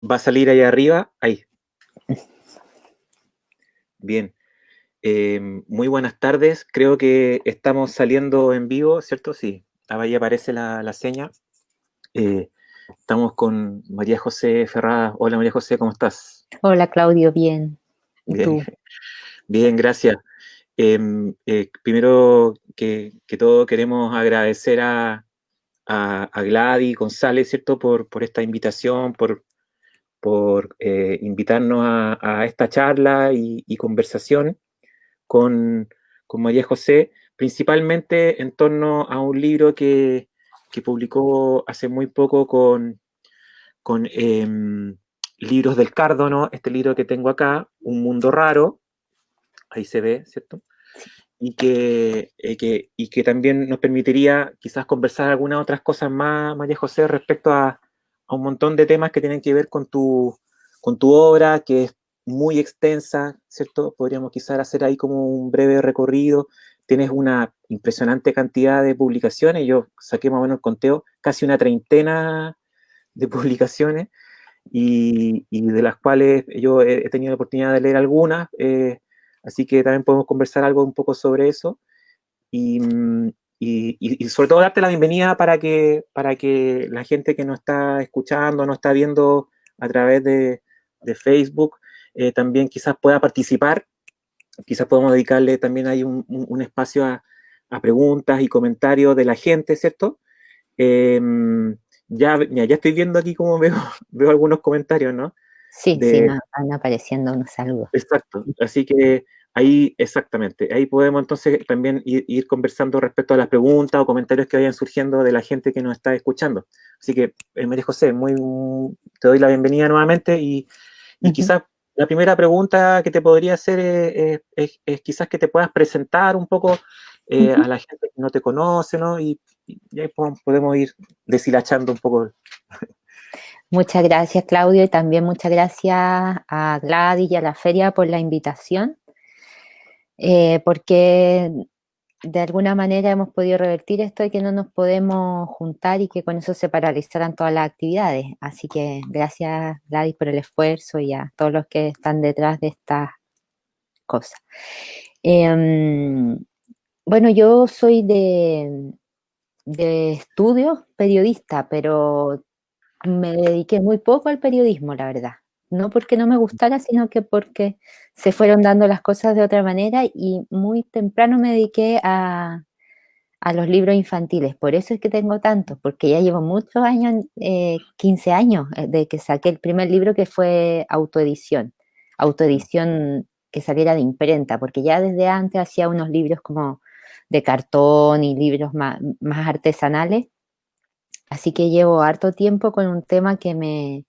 Va a salir ahí arriba, ahí. Bien. Muy buenas tardes. Creo que estamos saliendo en vivo, ¿cierto? Sí. Ahí aparece la seña. Eh, Estamos con María José Ferrada. Hola María José, ¿cómo estás? Hola Claudio, bien. ¿Y Bien, tú? bien, gracias. Primero que todo queremos agradecer a Gladys González, ¿cierto? Por esta invitación, por invitarnos a esta charla y conversación con, con María José, principalmente en torno a un libro que publicó hace muy poco con Libros del Cardo, ¿no? Este libro que tengo acá, Un Mundo Raro, ahí se ve, ¿cierto? Sí. Y que también nos permitiría quizás conversar algunas otras cosas más, María José, respecto a un montón de temas que tienen que ver con tu obra, que es muy extensa, ¿cierto? Podríamos quizás hacer ahí como un breve recorrido. Tienes una impresionante cantidad de publicaciones, yo saqué más o menos el conteo, casi una treintena de publicaciones, y de las cuales yo he tenido la oportunidad de leer algunas, así que también podemos conversar algo un poco sobre eso. Y, y sobre todo darte la bienvenida para que la gente que nos está escuchando, nos está viendo a través de Facebook, también quizás pueda participar. Quizás podemos dedicarle también ahí un espacio a preguntas y comentarios de la gente, ¿cierto? Eh, ya estoy viendo aquí como veo, veo algunos comentarios, ¿no? Sí, sí, De, van apareciendo unos saludos. exacto. Así que ahí, exactamente, ahí podemos entonces también ir conversando respecto a las preguntas o comentarios que vayan surgiendo de la gente que nos está escuchando. Así que, María José, te doy la bienvenida nuevamente y Ujú. quizás la primera pregunta que te podría hacer es quizás que te puedas presentar un poco a Ujú. la gente que no te conoce, ¿no? Y ahí podemos ir deshilachando un poco. Muchas gracias Claudio y también muchas gracias a Gladys y a la feria por la invitación, porque de alguna manera hemos podido revertir esto de que no nos podemos juntar y que con eso se paralizaran todas las actividades. Así que gracias Gladys por el esfuerzo y a todos los que están detrás de estas cosas. Bueno, yo soy de estudios periodista, pero me dediqué muy poco al periodismo, la verdad. No porque no me gustara, sino que porque se fueron dando las cosas de otra manera y muy temprano me dediqué a los libros infantiles. Por eso es que tengo tantos, porque ya llevo muchos años, 15 años, de que saqué el primer libro que fue autoedición que saliera de imprenta, porque ya desde antes hacía unos libros como de cartón y libros más artesanales. Así que llevo harto tiempo con un tema que me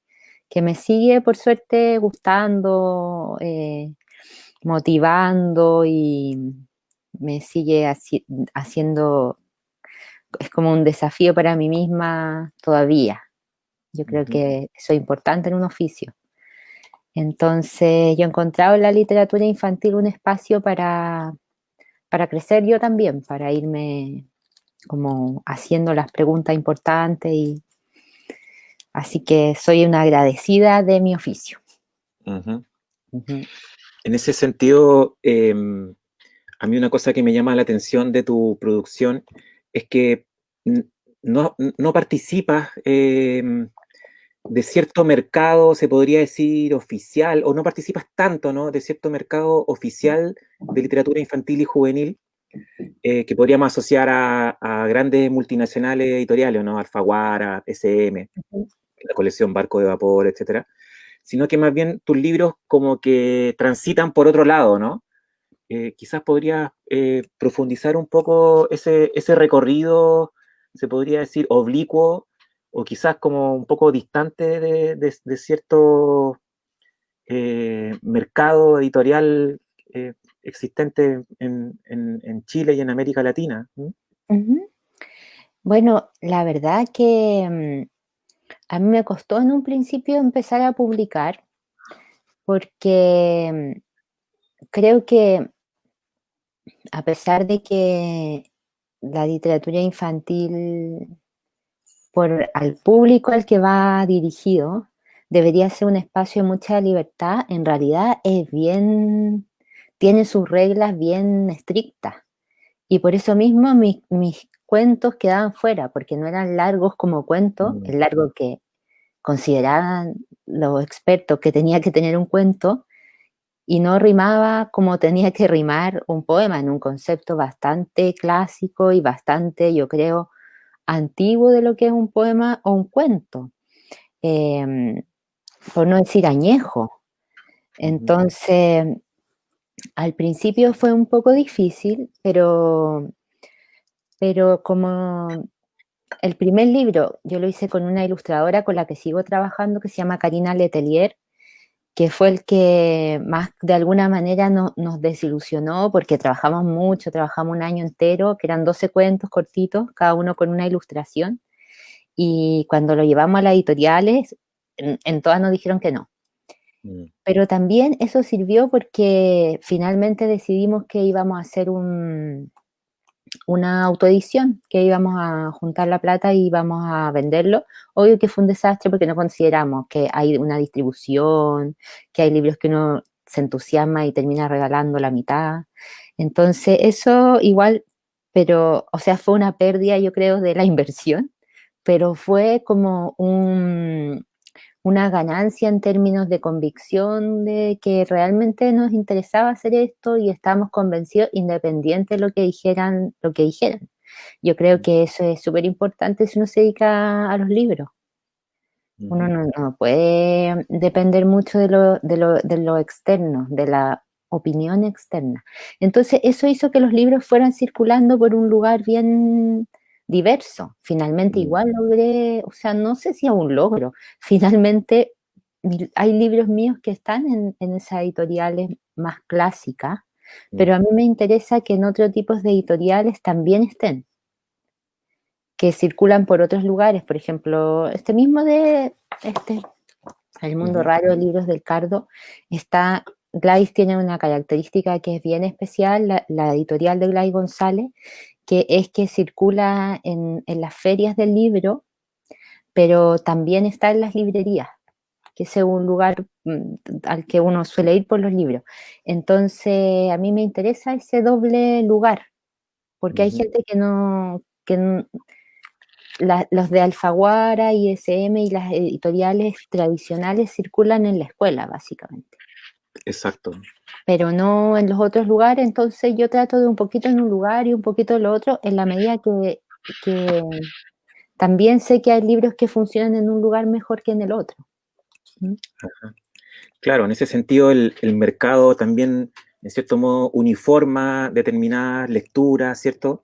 sigue, por suerte, gustando, motivando y me sigue haciendo, es como un desafío para mí misma todavía. Yo creo Ujú, que eso es importante en un oficio. Entonces, yo he encontrado en la literatura infantil un espacio para crecer yo también, para irme como haciendo las preguntas importantes y así que soy una agradecida de mi oficio. ujú. Ujú. En ese sentido, a mí una cosa que me llama la atención de tu producción es que n- no participas de cierto mercado, se podría decir oficial, o no participas tanto, ¿no? De cierto mercado oficial de literatura infantil y juvenil, que podríamos asociar a grandes multinacionales editoriales, ¿no? Alfaguara, SM, la colección Barco de Vapor, etcétera, sino que más bien tus libros como que transitan por otro lado, ¿no? Quizás podría profundizar un poco ese recorrido, se podría decir, oblicuo, o quizás como un poco distante de cierto mercado editorial existente en Chile y en América Latina. ¿Mm? Ujú. Bueno, la verdad que a mí me costó en un principio empezar a publicar porque creo que a pesar de que la literatura infantil, por al público al que va dirigido, debería ser un espacio de mucha libertad, en realidad tiene sus reglas bien estrictas. Y por eso mismo mis cuentos quedaban fuera, porque no eran largos como cuentos, Mm, el largo que consideraban los expertos que tenía que tener un cuento, y no rimaba como tenía que rimar un poema, en un concepto bastante clásico y bastante, yo creo, antiguo de lo que es un poema o un cuento, em, por no decir añejo. ujú, Entonces, al principio fue un poco difícil, pero como el primer libro yo lo hice con una ilustradora con la que sigo trabajando, que se llama Karina Letelier, que fue el que más de alguna manera nos desilusionó porque trabajamos mucho, trabajamos un año entero, que eran 12 cuentos cortitos, cada uno con una ilustración, y cuando lo llevamos a las editoriales, en todas nos dijeron que no. mm, Pero también eso sirvió porque finalmente decidimos que íbamos a hacer una autoedición, que íbamos a juntar la plata y íbamos a venderlo. Obvio que fue un desastre porque no consideramos que hay una distribución, que hay libros que uno se entusiasma y termina regalando la mitad. Entonces, eso igual, pero, o sea, fue una pérdida, yo creo, de la inversión, pero fue como una ganancia en términos de convicción de que realmente nos interesaba hacer esto y estábamos convencidos, independiente de lo que dijeran. Yo creo que eso es súper importante si uno se dedica a los libros. Uno ujú, no puede depender mucho de lo externo, de la opinión externa. Entonces, eso hizo que los libros fueran circulando por un lugar bien diverso. Finalmente, mm, igual logré, o sea, no sé si es un logro. Finalmente, hay libros míos que están en esas editoriales más clásicas, mm, pero a mí me interesa que en otro tipo de editoriales también estén, que circulan por otros lugares. Por ejemplo, este mismo de este El mundo ujú, raro, libros del Cardo, Gladys tiene una característica que es bien especial, la editorial de Gladys González, que es que circula en las ferias del libro, pero también está en las librerías, que es un lugar al que uno suele ir por los libros. Entonces, a mí me interesa ese doble lugar, porque hay ujú. gente los de Alfaguara, ISM y las editoriales tradicionales circulan en la escuela, básicamente, Exacto. pero no en los otros lugares. Entonces yo trato de un poquito en un lugar y un poquito en lo otro, en la medida que también sé que hay libros que funcionan en un lugar mejor que en el otro. ¿Mm? Claro, en ese sentido el mercado también, en cierto modo, uniforma determinadas lecturas, ¿cierto?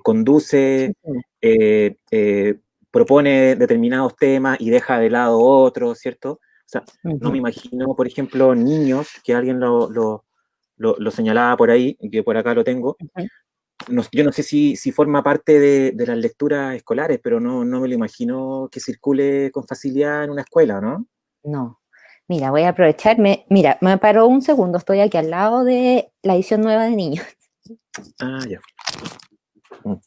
Conduce, Muchísimo. eh, eh, propone determinados temas y deja de lado otros, ¿cierto? O sea, no me Ujú, imagino, por ejemplo, niños, que alguien lo señalaba por ahí, y que por acá lo tengo. ujú. Yo no sé si forma parte de las lecturas escolares, pero no me lo imagino que circule con facilidad en una escuela, ¿no? No. Mira, voy a aprovecharme. Mira, me paro un segundo, estoy aquí al lado de la edición nueva de niños. Ah, ya. Mm,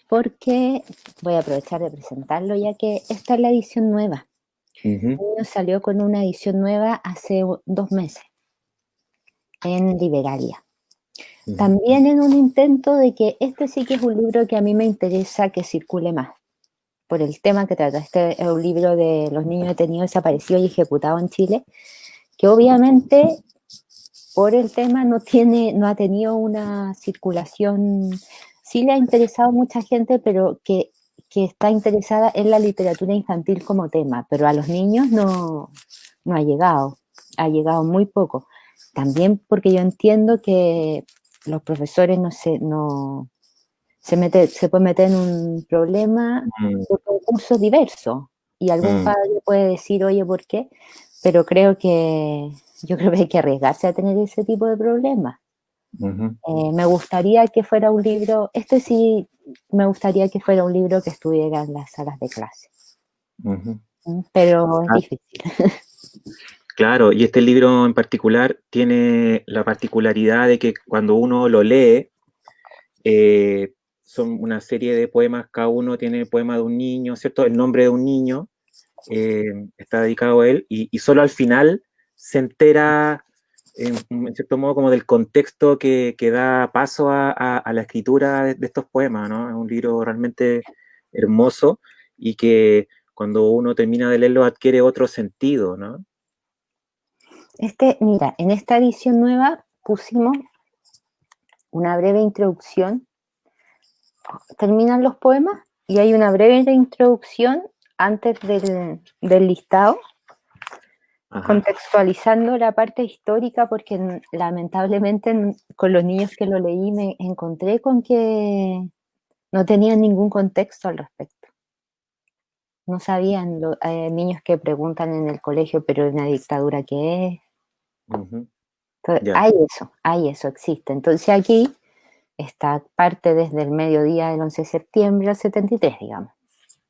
Porque voy a aprovechar de presentarlo ya que esta es la edición nueva. ujú, Niños salió con una edición nueva hace 2 meses en Liberalia. ujú, También en un intento de que este sí que es un libro que a mí me interesa que circule más, por el tema que trata. Este es un libro de los niños detenidos, desaparecidos y ejecutados en Chile, que obviamente por el tema no ha tenido una circulación, sí le ha interesado a mucha gente, pero que está interesada en la literatura infantil como tema, pero a los niños no ha llegado muy poco. También porque yo entiendo que los profesores se pueden meter en un problema mm, de concursos diversos y algún mm, padre puede decir, oye, ¿por qué? Pero yo creo que hay que arriesgarse a tener ese tipo de problemas. ujú. Me gustaría que fuera un libro, este sí, me gustaría que fuera un libro que estuviera en las salas de clase, Ujú. pero es Ah, difícil. claro, y este libro en particular tiene la particularidad de que cuando uno lo lee, eh, son una serie de poemas, cada uno tiene el poema de un niño, ¿cierto? El nombre de un niño está dedicado a él, y solo al final se entera, en cierto modo, como del contexto que da paso a la escritura de estos poemas, ¿no? Es un libro realmente hermoso y que cuando uno termina de leerlo adquiere otro sentido, ¿no? Mira, en esta edición nueva pusimos una breve introducción. Terminan los poemas y hay una breve introducción antes del listado, Ajá. contextualizando la parte histórica, porque lamentablemente con los niños que lo leí me encontré con que no tenían ningún contexto al respecto. No sabían, niños que preguntan en el colegio, pero ¿una dictadura qué es? Uh-huh. Entonces, Yeah. hay eso, existe. Entonces aquí está parte desde el mediodía del 11 de septiembre al 73, digamos.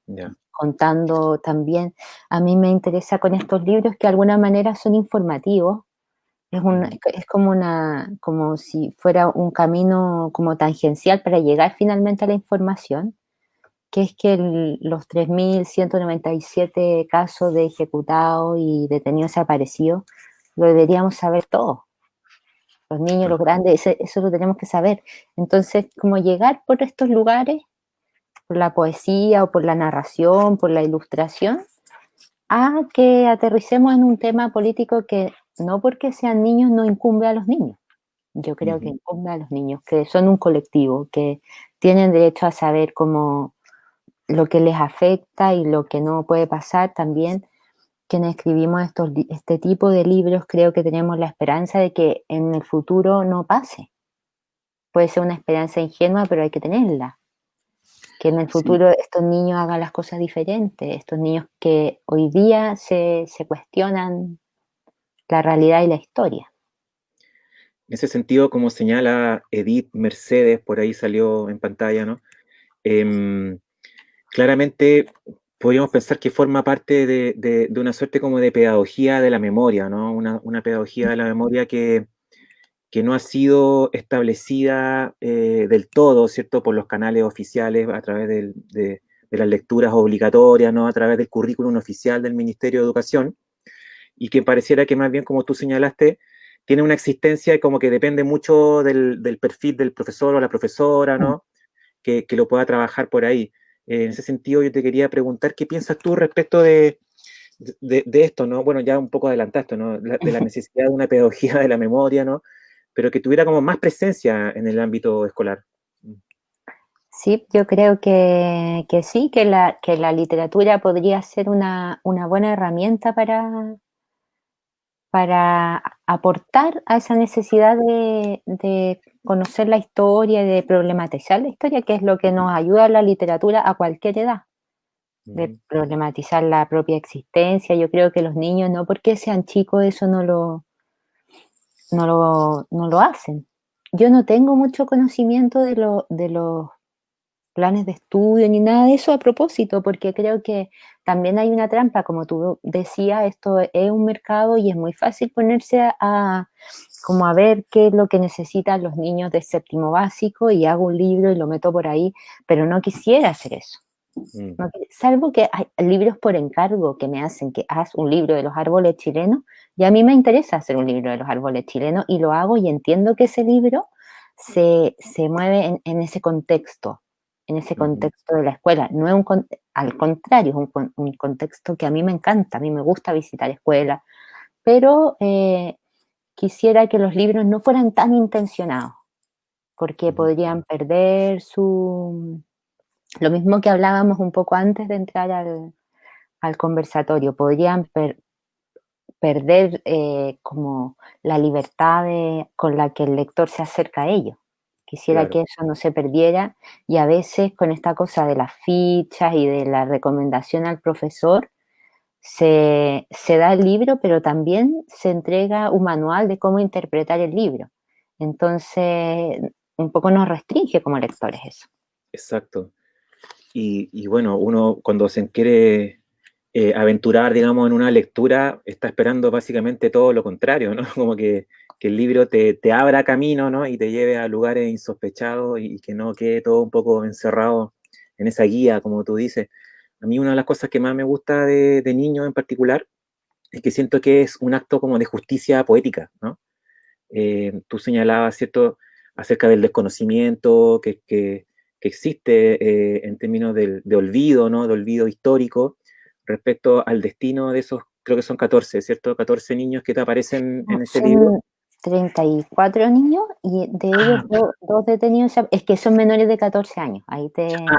Yeah. Contando también, a mí me interesa con estos libros que de alguna manera son informativos, es como si fuera un camino como tangencial para llegar finalmente a la información, que es que los 3.197 casos de ejecutados y detenidos desaparecidos, lo deberíamos saber todos, los niños, los grandes, eso lo tenemos que saber. Entonces, como llegar por estos lugares, por la poesía o por la narración, por la ilustración, a que aterricemos en un tema político que no porque sean niños no incumbe a los niños. Yo creo que incumbe a los niños, que son un colectivo, que tienen derecho a saber cómo lo que les afecta y lo que no puede pasar. También quienes escribimos este tipo de libros creo que tenemos la esperanza de que en el futuro no pase. Puede ser una esperanza ingenua, pero hay que tenerla. Que en el futuro estos niños hagan las cosas diferentes, estos niños que hoy día se cuestionan la realidad y la historia. En ese sentido, como señala Edith Mercedes, por ahí salió en pantalla, ¿no? Claramente podríamos pensar que forma parte de una suerte como de pedagogía de la memoria, ¿no? Una pedagogía de la memoria que no ha sido establecida del todo, ¿cierto? Por los canales oficiales, a través de las lecturas obligatorias, ¿no? A través del currículum oficial del Ministerio de Educación, y que pareciera que más bien, como tú señalaste, tiene una existencia como que depende mucho del perfil del profesor o la profesora, ¿no? Que lo pueda trabajar por ahí. En ese sentido, yo te quería preguntar, ¿qué piensas tú respecto de esto, ¿no? Bueno, ya un poco adelantaste, ¿no? De la necesidad de una pedagogía de la memoria, ¿no? Pero que tuviera como más presencia en el ámbito escolar. Sí, yo creo que sí, que la literatura podría ser una buena herramienta para aportar a esa necesidad de conocer la historia y de problematizar la historia, que es lo que nos ayuda a la literatura a cualquier edad, de problematizar la propia existencia. Yo creo que los niños, no porque sean chicos, eso no lo hacen. Yo no tengo mucho conocimiento de los planes de estudio ni nada de eso a propósito, porque creo que también hay una trampa, como tú decías, esto es un mercado y es muy fácil ponerse como a ver qué es lo que necesitan los niños de séptimo básico y hago un libro y lo meto por ahí, pero no quisiera hacer eso. No, salvo que hay libros por encargo que me hacen que haz un libro de los árboles chilenos, y a mí me interesa hacer un libro de los árboles chilenos y lo hago y entiendo que ese libro se mueve en ese contexto, de la escuela. No es al contrario, es un contexto que a mí me encanta, a mí me gusta visitar escuelas, pero quisiera que los libros no fueran tan intencionados, porque podrían perder lo mismo que hablábamos un poco antes de entrar al conversatorio, podrían perder como la libertad con la que el lector se acerca a ellos. Quisiera que eso no se perdiera, y a veces con esta cosa de las fichas y de la recomendación al profesor, se da el libro, pero también se entrega un manual de cómo interpretar el libro. Entonces, un poco nos restringe como lectores eso. Exacto. Y bueno, uno cuando se quiere aventurar, digamos, en una lectura, está esperando básicamente todo lo contrario, ¿no? Como que que el libro te abra camino, ¿no? Y te lleve a lugares insospechados y que no quede todo un poco encerrado en esa guía, como tú dices. A mí una de las cosas que más me gusta de niño en particular es que siento que es un acto como de justicia poética, ¿no? Tú señalabas, ¿cierto?, acerca del desconocimiento que existe en términos de olvido, ¿no?, de olvido histórico, respecto al destino de esos, creo que son 14, ¿cierto?, 14 niños que te aparecen No, en este libro. son 34 niños y de ellos Ah, dos detenidos, es que son menores de 14 años.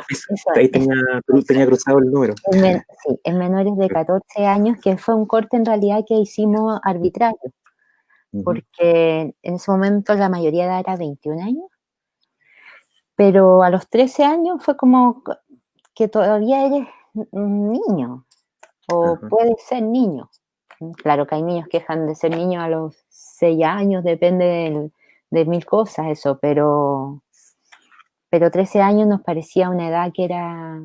eso, Eso ahí es, tenía cruzado el número. sí, es menores de 14 años, que fue un corte en realidad que hicimos arbitrario, Ujú, porque en ese momento la mayoría de edad era 21 años, pero a los 13 años fue como que todavía eres un niño, o ajá, puedes ser niño. Claro que hay niños que dejan de ser niños a los 6 años, depende de mil cosas eso, pero 13 años nos parecía una edad que era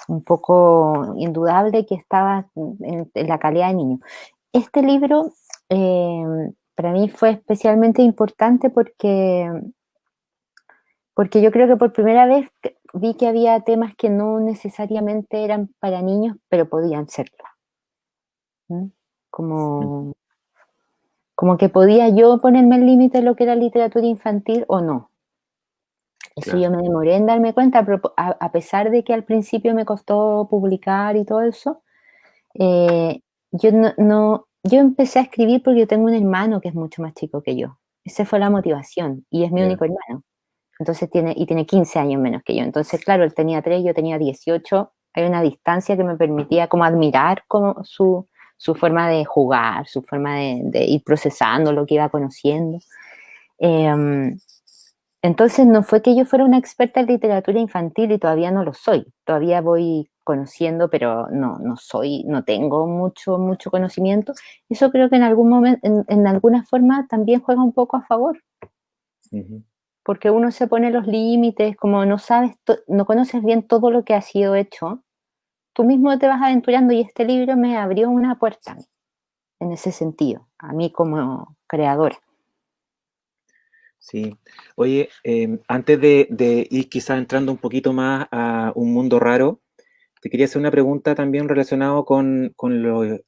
un poco indudable que estaba en la calidad de niño. Este libro para mí fue especialmente importante porque yo creo que por primera vez vi que había temas que no necesariamente eran para niños, pero podían serlo. ¿Mm? ujú, Como, como que podía yo ponerme el límite de lo que era literatura infantil o no. Eso yo claro, me demoré en darme cuenta, pero a pesar de que al principio me costó publicar y todo eso, eh, yo empecé a escribir porque yo tengo un hermano que es mucho más chico que yo. Esa fue la motivación y es mi ya, único hermano. Entonces tiene 15 años menos que yo. Entonces, claro, él tenía 3, yo tenía 18. Hay una distancia que me permitía como admirar como su forma de jugar, su forma de ir procesando lo que iba conociendo. Eh, entonces no fue que yo fuera una experta en literatura infantil y todavía no lo soy. Todavía voy conociendo, pero no tengo mucho conocimiento. Eso creo que en algún momento, en alguna forma también juega un poco a favor, ujú, porque uno se pone los límites, como no sabes, no conoces bien todo lo que ha sido hecho, tú mismo te vas aventurando y este libro me abrió una puerta en ese sentido, a mí como creadora. sí. Oye, antes de ir quizás entrando un poquito más a un mundo raro, te quería hacer una pregunta también relacionado con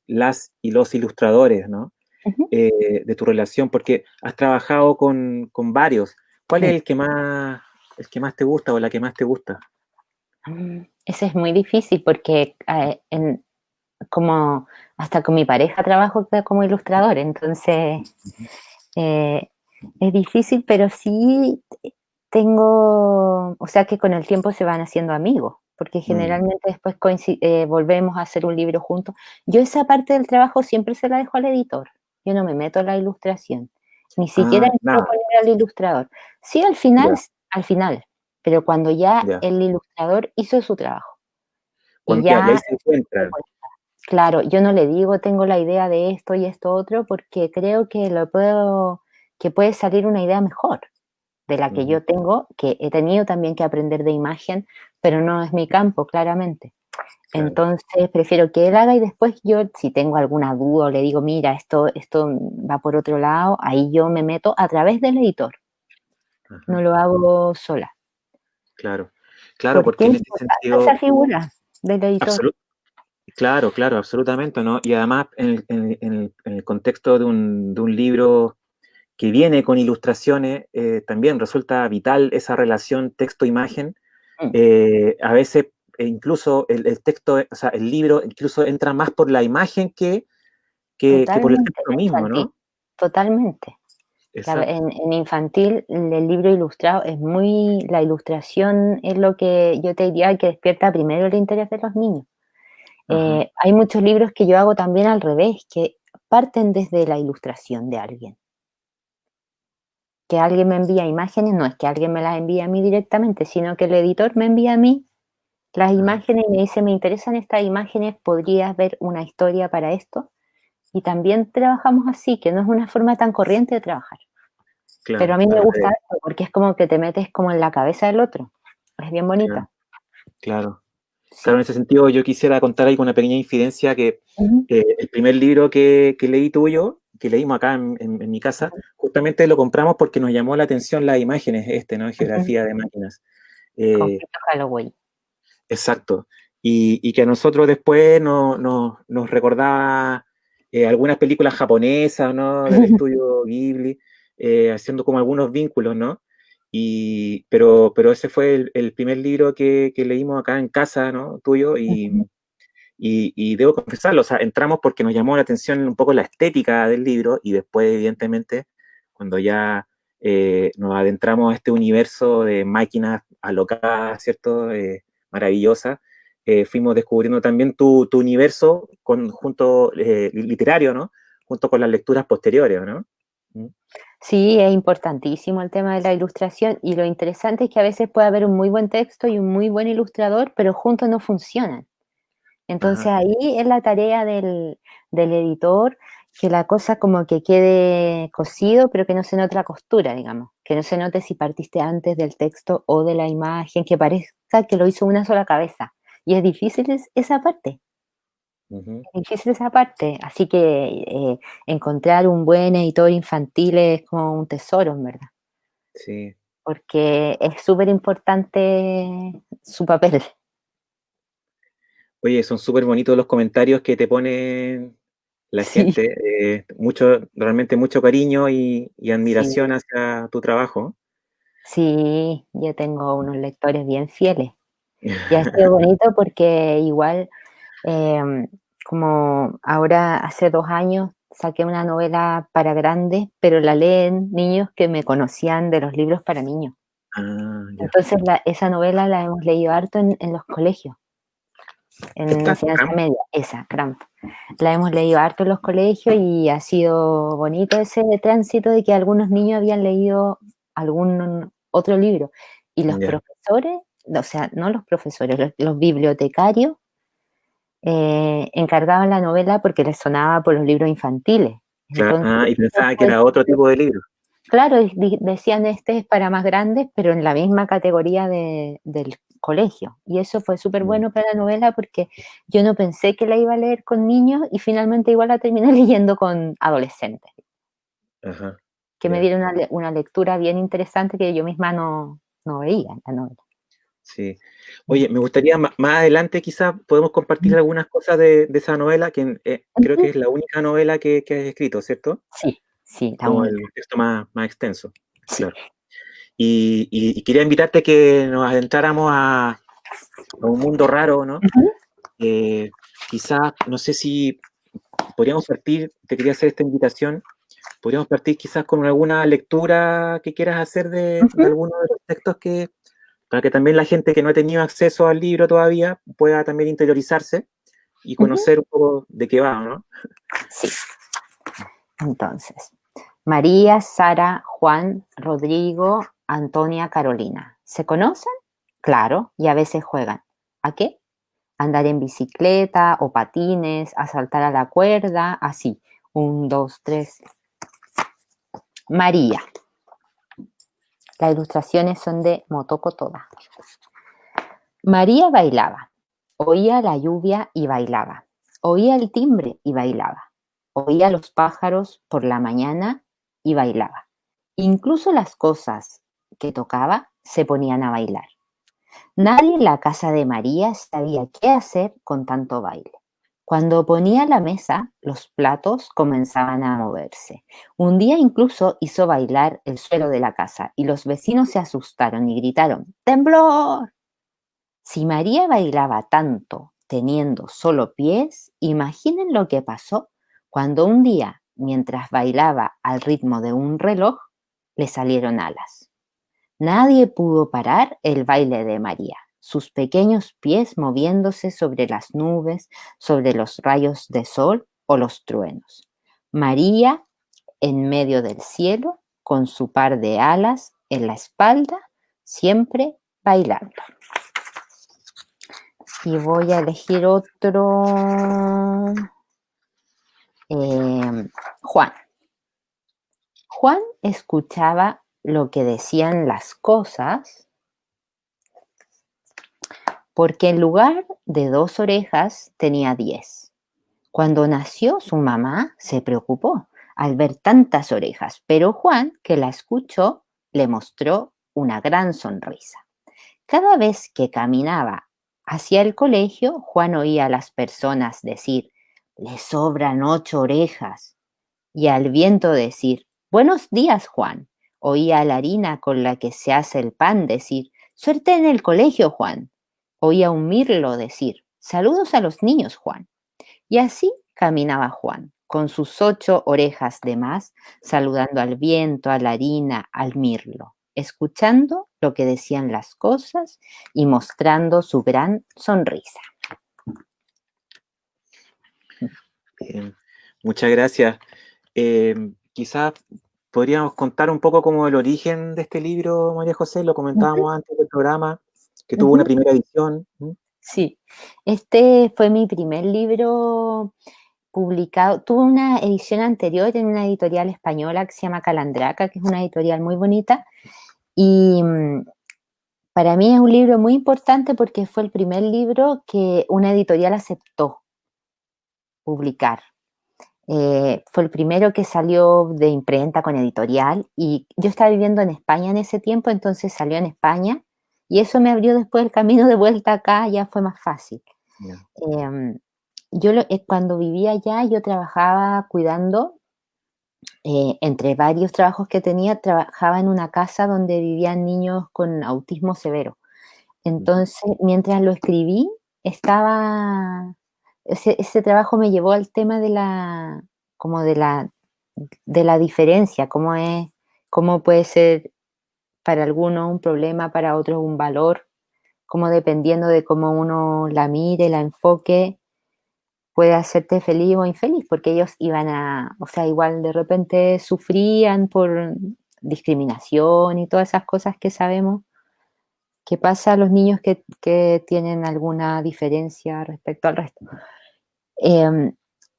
las y los ilustradores, ¿no? Ujú. De tu relación, porque has trabajado con varios. ¿Cuál es Sí. el que más te gusta o la que más te gusta? Ese es muy difícil porque como hasta con mi pareja trabajo como ilustrador, entonces Ujú. eh, es difícil, pero sí tengo, o sea que con el tiempo se van haciendo amigos, porque Mm. generalmente después volvemos a hacer un libro juntos. Yo esa parte del trabajo siempre se la dejo al editor, yo no me meto en la ilustración, ni siquiera Ah, en nada, proponer al ilustrador. Sí, ya, al final, pero cuando ya ya. el ilustrador hizo su trabajo y Ya, y ahí ya se encuentran. claro, yo no le digo tengo la idea de esto y esto otro porque creo que que puede salir una idea mejor de la que Ujú, yo tengo, que he tenido también que aprender de imagen, pero no es mi campo, claramente. claro. Entonces prefiero que él haga y después yo, si tengo alguna duda o le digo, mira, esto va por otro lado, ahí yo me meto a través del editor, Ajá, no lo hago sola. claro. Claro, ¿Por qué porque es en ese importante esa sentido, figura del editor? absolu- claro, claro, absolutamente, ¿no? Y además, en el contexto de un libro que viene con ilustraciones, también resulta vital esa relación texto-imagen. Mm, A veces, incluso el texto, o sea, el libro incluso entra más por la imagen que por el totalmente, texto la mismo, infantil, ¿no? totalmente. Exacto. En infantil, el libro ilustrado es la ilustración es lo que yo te diría que despierta primero el interés de los niños. Ajá. Hay muchos libros que yo hago también al revés, que parten desde la ilustración de alguien. Que alguien me envía imágenes, no es que alguien me las envíe a mí directamente, sino que el editor me envía a mí las Ajá, imágenes y me dice, me interesan estas imágenes, podrías ver una historia para esto. Y también trabajamos así, que no es una forma tan corriente de trabajar. Pero a claro, mí me al gusta revés, esto, porque es como que te metes como en la cabeza del otro. Es bien claro, bonita. claro. Claro, Sí. en ese sentido yo quisiera contar ahí con una pequeña infidencia que Ujú. el primer libro que leí tuyo, que leímos acá en mi casa, justamente lo compramos porque nos llamó la atención las imágenes, ¿no? Geografía de máquinas. Conflicto Halloween. Exacto. Y que a nosotros después nos recordaba algunas películas japonesas, ¿no? Del estudio Ghibli, haciendo como algunos vínculos, ¿no? Pero ese fue el primer libro que leímos acá en casa, ¿no? Tuyo, y debo confesarlo, o sea, entramos porque nos llamó la atención un poco la estética del libro, y después, evidentemente, cuando ya nos adentramos a este universo de máquinas alocadas, ¿cierto? Maravillosas, fuimos descubriendo también tu universo junto literario, ¿no? Junto con las lecturas posteriores, ¿no? ¿Mm? Sí, es importantísimo el tema de la ilustración y lo interesante es que a veces puede haber un muy buen texto y un muy buen ilustrador, pero juntos no funcionan. Entonces Ajá, ahí es la tarea del editor, que la cosa como que quede cosido, pero que no se note la costura, digamos, que no se note si partiste antes del texto o de la imagen, que parezca que lo hizo una sola cabeza. Y es difícil esa parte. ujú, Es difícil esa parte, así que encontrar un buen editor infantil es como un tesoro, en verdad, sí. porque es súper importante su papel. Oye, son súper bonitos los comentarios que te ponen la Sí, gente, realmente mucho cariño y sí, admiración hacia tu trabajo. sí, yo tengo unos lectores bien fieles. Y ha sido bonito porque igual, em, como ahora hace 2 años saqué una novela para grandes, pero la leen niños que me conocían de los libros para niños. Ah, ya. Entonces esa novela la hemos leído harto en los colegios, en Esta, enseñanza media, esa, Cramp. La hemos leído harto en los colegios y ha sido bonito ese tránsito de que algunos niños habían leído algún otro libro. Y los ya, profesores, o sea, no los profesores, los bibliotecarios, encargaban la novela porque les sonaba por los libros infantiles. claro. Entonces, Ah, y eso pensaba que fue era otro tipo de libro. claro, decían este es para más grandes, pero en la misma categoría del colegio. Y eso fue súper Mm, bueno para la novela porque yo no pensé que la iba a leer con niños y finalmente igual la terminé leyendo con adolescentes, ajá, que me ya, dieron una lectura bien interesante que yo misma no veía en la novela. sí. Oye, me gustaría más adelante quizás podemos compartir algunas cosas de esa novela, que creo Ujú. que es la única novela que has escrito, ¿cierto? Sí, sí, la Como única. el texto más extenso, Sí. claro. Y quería invitarte a que nos adentráramos a un mundo raro, ¿no? Ujú, Quizás, no sé si podríamos partir, te quería hacer esta invitación, podríamos partir quizás con alguna lectura que quieras hacer de ujú, alguno de los textos para que también la gente que no ha tenido acceso al libro todavía pueda también interiorizarse y ujú. conocer un poco de qué va, ¿no? Sí, entonces. María, Sara, Juan, Rodrigo, Antonia, Carolina. ¿Se conocen? Claro, y a veces juegan. ¿A qué? Andar en bicicleta o patines, a saltar a la cuerda, así. 1, 2, 3. María. Las ilustraciones son de Motoko Toda. María bailaba. Oía la lluvia y bailaba. Oía el timbre y bailaba. Oía los pájaros por la mañana y bailaba. Incluso las cosas que tocaba se ponían a bailar. Nadie en la casa de María sabía qué hacer con tanto baile. Cuando ponía la mesa, los platos comenzaban a moverse. Un día incluso hizo bailar el suelo de la casa y los vecinos se asustaron y gritaron, ¡temblor! Si María bailaba tanto teniendo solo pies, imaginen lo que pasó cuando un día, mientras bailaba al ritmo de un reloj, le salieron alas. Nadie pudo parar el baile de María, sus pequeños pies moviéndose sobre las nubes, sobre los rayos de sol o los truenos. María en medio del cielo, con su par de alas en la espalda, siempre bailando. Y voy a elegir otro. Juan. Juan escuchaba lo que decían las cosas porque en lugar de 2 orejas tenía 10. Cuando nació su mamá se preocupó. al ver tantas orejas, pero Juan, que la escuchó, le mostró una gran sonrisa. Cada vez que caminaba hacia el colegio, Juan oía a las personas decir, le sobran 8 orejas, y al viento decir, buenos días, Juan. Oía a la harina con la que se hace el pan decir, suerte en el colegio, Juan. Oía a un mirlo decir, saludos a los niños, Juan. Y así caminaba Juan, con sus 8 orejas de más, saludando al viento, a la harina, al mirlo, escuchando lo que decían las cosas y mostrando su gran sonrisa. Muchas gracias. Quizás podríamos contar un poco como el origen de este libro, María José, lo comentábamos antes del programa, que tuvo una primera edición. Sí, este fue mi primer libro publicado. Tuve una edición anterior en una editorial española que se llama Calandraca, que es una editorial muy bonita. Y para mí es un libro muy importante porque fue el primer libro que una editorial aceptó publicar. Fue el primero que salió de imprenta con editorial y yo estaba viviendo en España en ese tiempo, entonces salió en España y eso me abrió después el camino de vuelta acá, ya fue más fácil. Yeah. Yo cuando vivía allá yo trabajaba cuidando, entre varios trabajos que tenía, trabajaba en una casa donde vivían niños con autismo severo. Entonces, mientras lo escribí, ese trabajo me llevó al tema como de la diferencia, cómo puede ser para algunos un problema, para otros un valor, como dependiendo de cómo uno la mire, la enfoque, puede hacerte feliz o infeliz, porque ellos o sea, igual de repente sufrían por discriminación y todas esas cosas que sabemos que pasa a los niños que tienen alguna diferencia respecto al resto.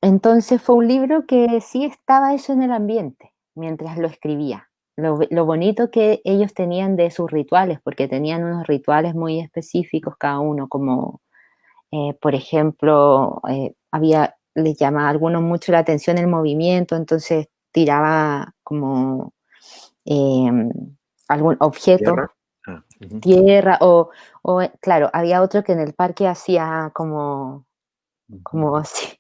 Entonces fue un libro que sí estaba eso en el ambiente mientras lo escribía. Lo bonito que ellos tenían de sus rituales, porque tenían unos rituales muy específicos cada uno, como por ejemplo, les llamaba a algunos mucho la atención el movimiento, entonces tiraba como eh, algún objeto, tierra, claro, había otro que en el parque hacía como así,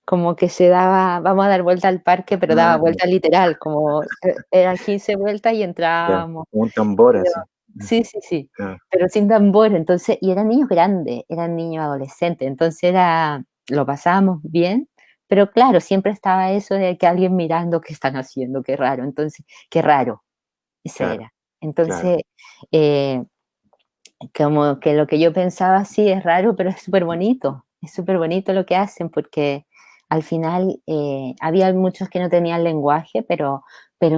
como que se daba, vamos a dar vuelta al parque, pero daba vuelta literal, como eran 15 vueltas y entrábamos. Un tambor Pero, así. sí, pero sin tambor, entonces, y eran niños grandes, eran niños adolescentes, entonces lo pasábamos bien, pero claro, siempre estaba eso de que alguien mirando qué están haciendo, qué raro, entonces, qué raro, ese era. Entonces, como que lo que yo pensaba sí es raro, pero es súper bonito lo que hacen, porque al final había muchos que no tenían lenguaje, pero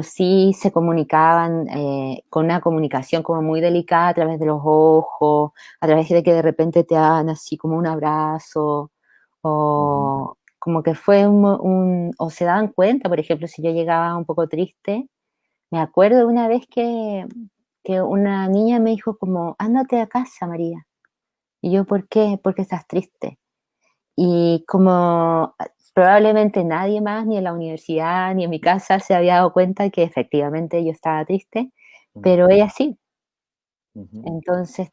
sí se comunicaban con una comunicación como muy delicada a través de los ojos, a través de que de repente te dan así como un abrazo, o como que fue o se daban cuenta, por ejemplo, si yo llegaba un poco triste, me acuerdo de una vez que una niña me dijo como, ándate a casa, María. Y yo, ¿por qué? Porque estás triste. Y como probablemente nadie más, ni en la universidad, ni en mi casa, se había dado cuenta que efectivamente yo estaba triste, pero ella sí. Entonces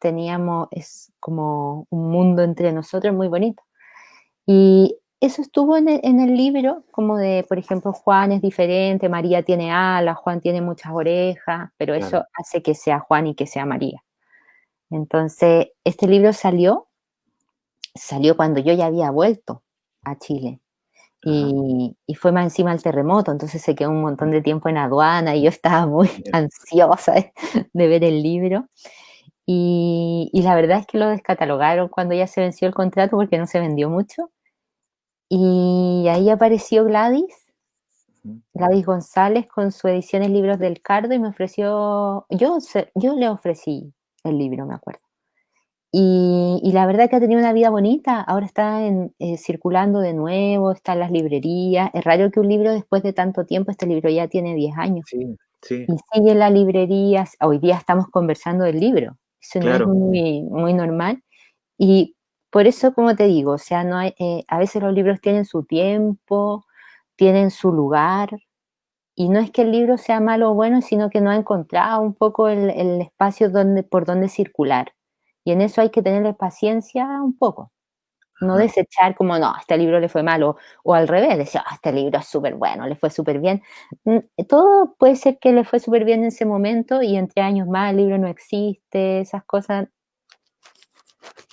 es como un mundo entre nosotros muy bonito. Y eso estuvo en el libro, como de, por ejemplo, Juan es diferente, María tiene alas, Juan tiene muchas orejas, pero eso hace que sea Juan y que sea María. Entonces, este libro salió cuando yo ya había vuelto a Chile. Y fue más encima el terremoto, entonces se quedó un montón de tiempo en aduana y yo estaba muy ansiosa de ver el libro. Y la verdad es que lo descatalogaron cuando ya se venció el contrato porque no se vendió mucho. Y ahí apareció Gladys González con su ediciones Libros del Cardo y me ofreció, yo le ofrecí el libro, me acuerdo. Y la verdad que ha tenido una vida bonita, ahora está circulando de nuevo, está en las librerías. Es raro que un libro después de tanto tiempo, este libro ya tiene 10 años, Sí. y sigue en las librerías. Hoy día estamos conversando del libro, eso no es muy, muy normal. Y por eso, como te digo, o sea, no hay, a veces los libros tienen su tiempo, tienen su lugar, Y no es que el libro sea malo o bueno, sino que no ha encontrado un poco el espacio por donde circular. Y en eso hay que tenerle paciencia un poco. No Ajá, desechar como, no, este libro le fue malo, o al revés, decir, ah, este libro es súper bueno, le fue súper bien. Todo puede ser que le fue súper bien en ese momento y entre años más el libro no existe, esas cosas.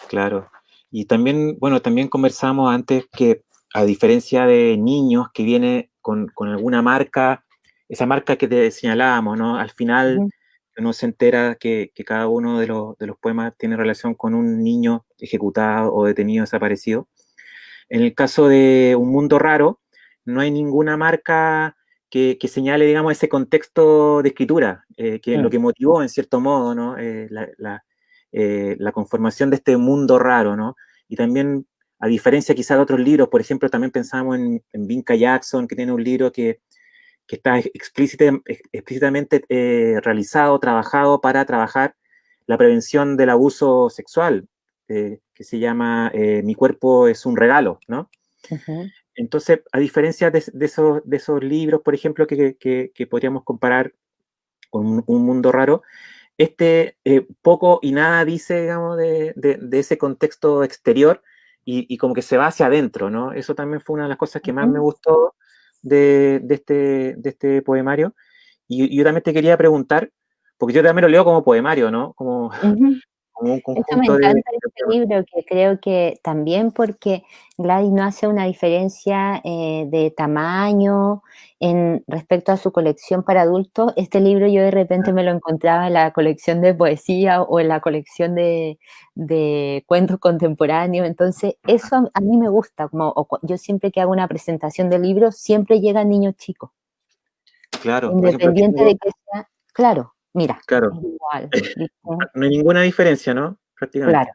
claro. Y también, bueno, también conversamos antes que a diferencia de niños que viene con alguna marca, esa marca que te señalábamos, ¿no? Al final Ujú, uno se entera que cada uno de los poemas tiene relación con un niño ejecutado o detenido desaparecido. En el caso de Un Mundo Raro, no hay ninguna marca que señale, digamos, ese contexto de escritura, que lo mm, que motivó, en cierto modo, ¿no? La conformación de este mundo raro, ¿no? Y también, a diferencia quizá de otros libros, por ejemplo, también pensamos en Vinca Jackson, que tiene un libro que está explícitamente realizado, trabajado para trabajar la prevención del abuso sexual, que se llama Mi cuerpo es un regalo, ¿no? ujú, Entonces, a diferencia de esos libros, por ejemplo, que podríamos comparar con un mundo raro, este poco y nada dice, digamos, de ese contexto exterior y como que se va hacia adentro, ¿no? Eso también fue una de las cosas que más me ujú, gustó de este poemario. Y yo también te quería preguntar, porque yo también lo leo como poemario, ¿no? Como, ujú. como un Eso me conjunto encanta de de este poemas. libro, que creo que también porque Gladys no hace una diferencia de tamaño en respecto a su colección para adultos. Este libro yo de repente me lo encontraba en la colección de poesía o en la colección de cuentos contemporáneos. Entonces, eso a mí me gusta. Yo siempre que hago una presentación de libros, siempre llegan niños chicos, Claro, por ejemplo, aquí independiente tengo, de que sea, claro, mira, claro, es igual, ¿viste? no hay ninguna diferencia, ¿no? Claro. Prácticamente.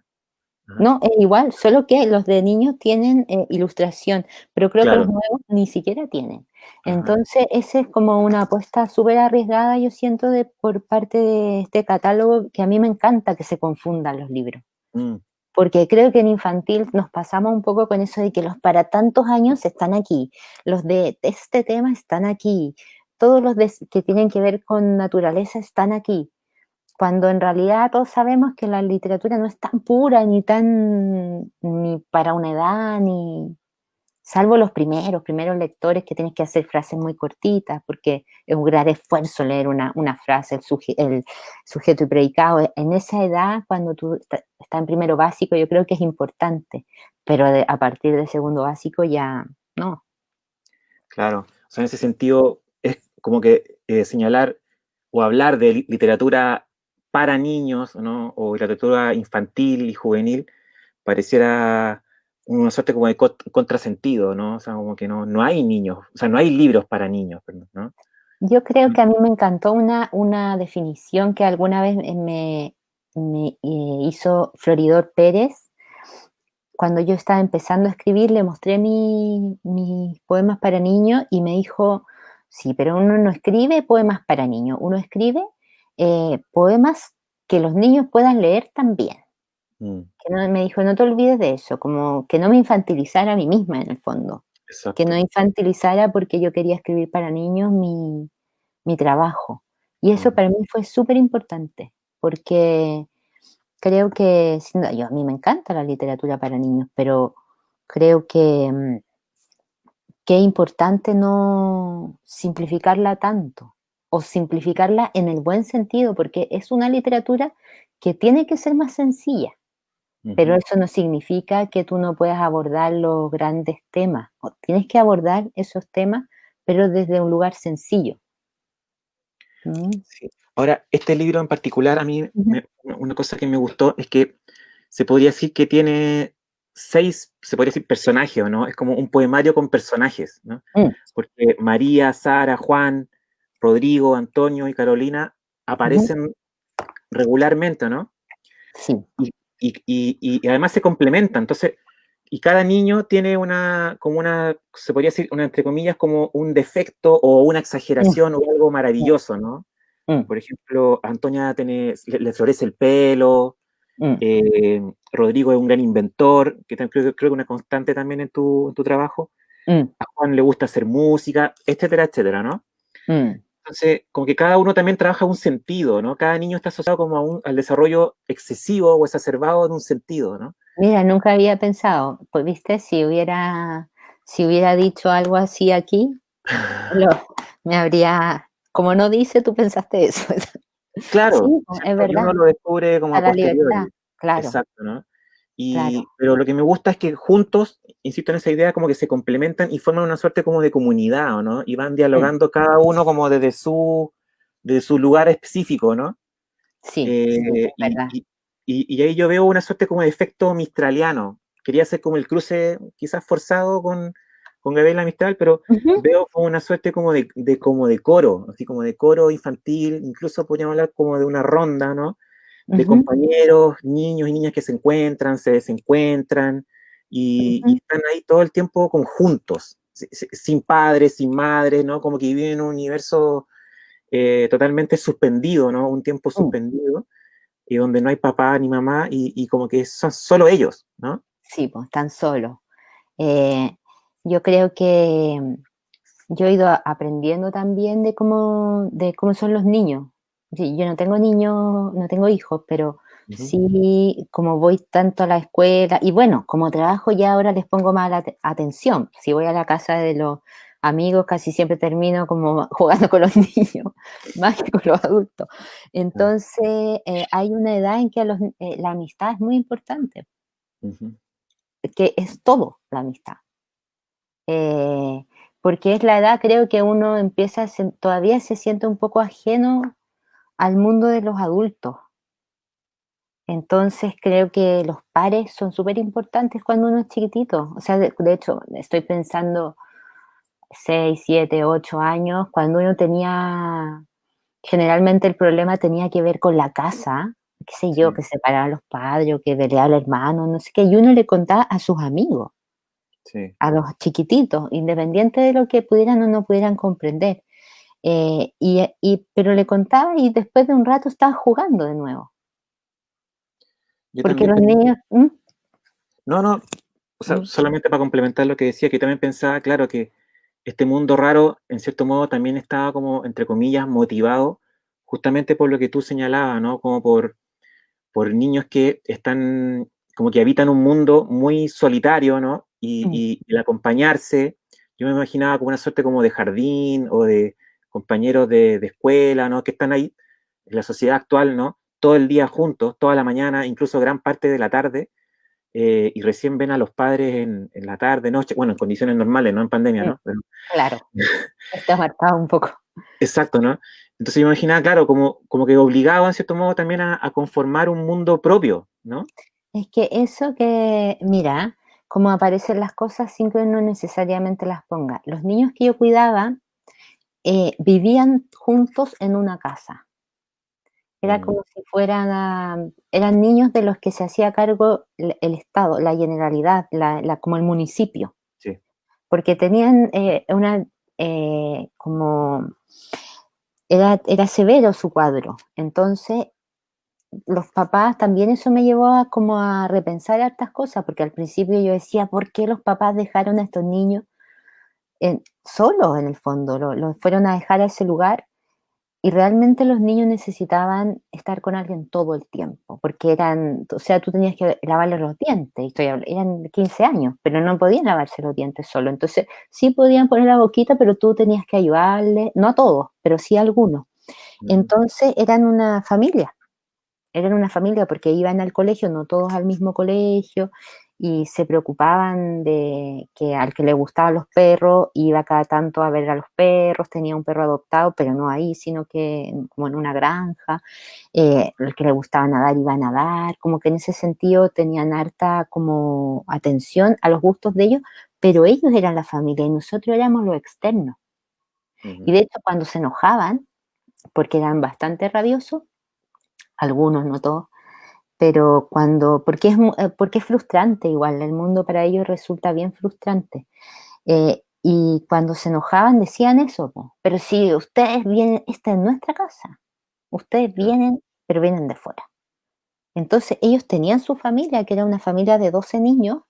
Ajá. No, es igual, solo que los de niños tienen ilustración, pero creo que los Claro, nuevos ni siquiera tienen. ajá. Entonces, ese es como una apuesta súper arriesgada, yo siento, por parte de este catálogo, que a mí me encanta que se confundan los libros, Mm, porque creo que en infantil nos pasamos un poco con eso de que los para tantos años están aquí, los de este tema están aquí, todos los que tienen que ver con naturaleza están aquí. Cuando en realidad todos sabemos que la literatura no es tan pura, ni para una edad, ni salvo los primeros lectores que tienes que hacer frases muy cortitas, porque es un gran esfuerzo leer una frase, el sujeto y predicado. En esa edad, cuando tú estás en primero básico, yo creo que es importante, pero a partir de segundo básico ya no. claro. O sea, en ese sentido, es como que señalar o hablar de literatura para niños, ¿no? O literatura infantil y juvenil, pareciera una suerte como de contrasentido, ¿no? O sea, como que no hay niños, o sea, no hay libros para niños, perdón, ¿no? Yo creo que a mí me encantó una definición que alguna vez me hizo Floridor Pérez. Cuando yo estaba empezando a escribir, le mostré mis poemas para niños y me dijo, sí, pero uno no escribe poemas para niños, uno escribe poemas que los niños puedan leer también. Mm, Me dijo, no te olvides de eso, como que no me infantilizara a mí misma en el fondo, que no exacto. infantilizara porque yo quería escribir para niños mi trabajo. Y eso Mm, para mí fue súper importante, porque creo que, a mí me encanta la literatura para niños, pero creo que es importante no simplificarla tanto, o simplificarla en el buen sentido, porque es una literatura que tiene que ser más sencilla, pero ujú. eso no significa que tú no puedas abordar los grandes temas, o tienes que abordar esos temas, pero desde un lugar sencillo. ¿Mm? Sí. Ahora, este libro en particular, a mí, Ujú, una cosa que me gustó es que se podría decir que tiene seis, se podría decir personajes, ¿o no? Es como un poemario con personajes, ¿no? mm, Porque María, Sara, Juan, Rodrigo, Antonio y Carolina ujú, aparecen regularmente, ¿no? sí. Y además se complementan. Entonces, y cada niño tiene como una, se podría decir, una, entre comillas, como un defecto o una Mm, exageración o algo mm, maravilloso, ¿no? mm, Por ejemplo, a Antonia le florece el pelo, mm, Rodrigo es un gran inventor, que creo que una constante también en tu trabajo. mm, A Juan le gusta hacer música, etcétera, etcétera, ¿no? Mm. Entonces, como que cada uno también trabaja un sentido, ¿no? Cada niño está asociado como al desarrollo excesivo o exacerbado de un sentido, ¿no? Mira, nunca había pensado, pues viste, si hubiera dicho algo así aquí, lo me habría como no dice, tú pensaste eso. Sí, Claro, po, es ¿cierto? Y verdad, uno lo descubre como a a la libertad, posteriori. claro, Exacto, ¿no? claro. Pero lo que me gusta es que juntos, insisto en esa idea, como que se complementan y forman una suerte como de comunidad, ¿no? Y van Mm, dialogando cada uno como desde su lugar específico, ¿no? sí, sí, es Eh, y, verdad. y- y ahí yo veo una suerte como de efecto mistraliano. Quería hacer como el cruce quizás forzado con Gabriela Mistral, pero Ujú, veo como una suerte como de coro, así como de coro infantil, incluso podríamos hablar como de una ronda, ¿no? De ujú, compañeros, niños y niñas que se encuentran, se desencuentran y ujú. están ahí todo el tiempo conjuntos, sin padres, sin madres, ¿no? Como que viven en un universo totalmente suspendido, ¿no? Un tiempo Mm, suspendido y donde no hay papá ni mamá y como que son solo ellos, ¿no? sí, pues, están solos. Eh, yo creo que yo he ido aprendiendo también de cómo son los niños. Sí, yo no tengo niños, no tengo hijos, pero Ujú. sí, como voy tanto a la escuela, y bueno, como trabajo ya ahora les pongo más la atención. Si voy a la casa de los amigos, casi siempre termino como jugando con los niños, más que con los adultos. Ah, Entonces, hay una edad en que la amistad es muy importante, ujú. que es todo la amistad. Eh, porque es la edad, creo que uno empieza todavía se siente un poco ajeno al mundo de los adultos. Entonces creo que los pares son súper importantes cuando uno es chiquitito. O sea, de hecho, estoy pensando 6, 7, 8 años, cuando uno generalmente el problema tenía que ver con la casa, qué sé yo, Sí, que separaban los padres o que peleaba el hermano, no sé qué, y uno le contaba a sus amigos, sí. a los chiquititos, independiente de lo que pudieran o no pudieran comprender. Pero le contaba y después de un rato estaba jugando de nuevo, Yo porque también, los niños, no, no, o sea, mm, solamente para complementar lo que decía, que también pensaba, claro, que este mundo raro, en cierto modo, también estaba como, entre comillas, motivado justamente por lo que tú señalabas, ¿no? Como por niños que están, como que habitan un mundo muy solitario, ¿no? Y, mm, y el acompañarse, yo me imaginaba como una suerte como de jardín o de compañeros de escuela, ¿no? Que están ahí en la sociedad actual, ¿no? Todo el día juntos, toda la mañana, incluso gran parte de la tarde, y recién ven a los padres en la tarde, noche, bueno, en condiciones normales, no en pandemia, mm, ¿no? Pero, claro, está marcado un poco. exacto, ¿no? Entonces yo me imaginaba, claro, como que obligado en cierto modo también a conformar un mundo propio, ¿no? Es que eso que, mira, cómo aparecen las cosas sin que uno necesariamente las ponga. Los niños que yo cuidaba vivían juntos en una casa. Era Mm, como si eran niños de los que se hacía cargo el Estado, la Generalidad, como el municipio. sí. Porque tenían como era severo su cuadro. Entonces, los papás también eso me llevó como a repensar hartas cosas, porque al principio yo decía, ¿por qué los papás dejaron a estos niños solos en el fondo? Los fueron a dejar a ese lugar y realmente los niños necesitaban estar con alguien todo el tiempo, porque o sea, tú tenías que lavarles los dientes, eran 15 años, pero no podían lavarse los dientes solo. Entonces, sí podían poner la boquita, pero tú tenías que ayudarles, no a todos, pero sí a algunos. Mm, Entonces, eran una familia porque iban al colegio, no todos al mismo colegio, y se preocupaban de que al que le gustaban los perros iba cada tanto a ver a los perros, tenía un perro adoptado, pero no ahí, sino que como en una granja, el que le gustaba nadar iba a nadar, como que en ese sentido tenían harta como atención a los gustos de ellos, pero ellos eran la familia y nosotros éramos los externos. Y ujú. de hecho cuando se enojaban, porque eran bastante rabiosos, algunos, no todos, pero porque es frustrante igual, el mundo para ellos resulta bien frustrante. Y cuando se enojaban decían eso, po, pero si ustedes vienen, esta es nuestra casa, ustedes Claro. vienen, pero vienen de fuera. Entonces ellos tenían su familia, que era una familia de 12 niños,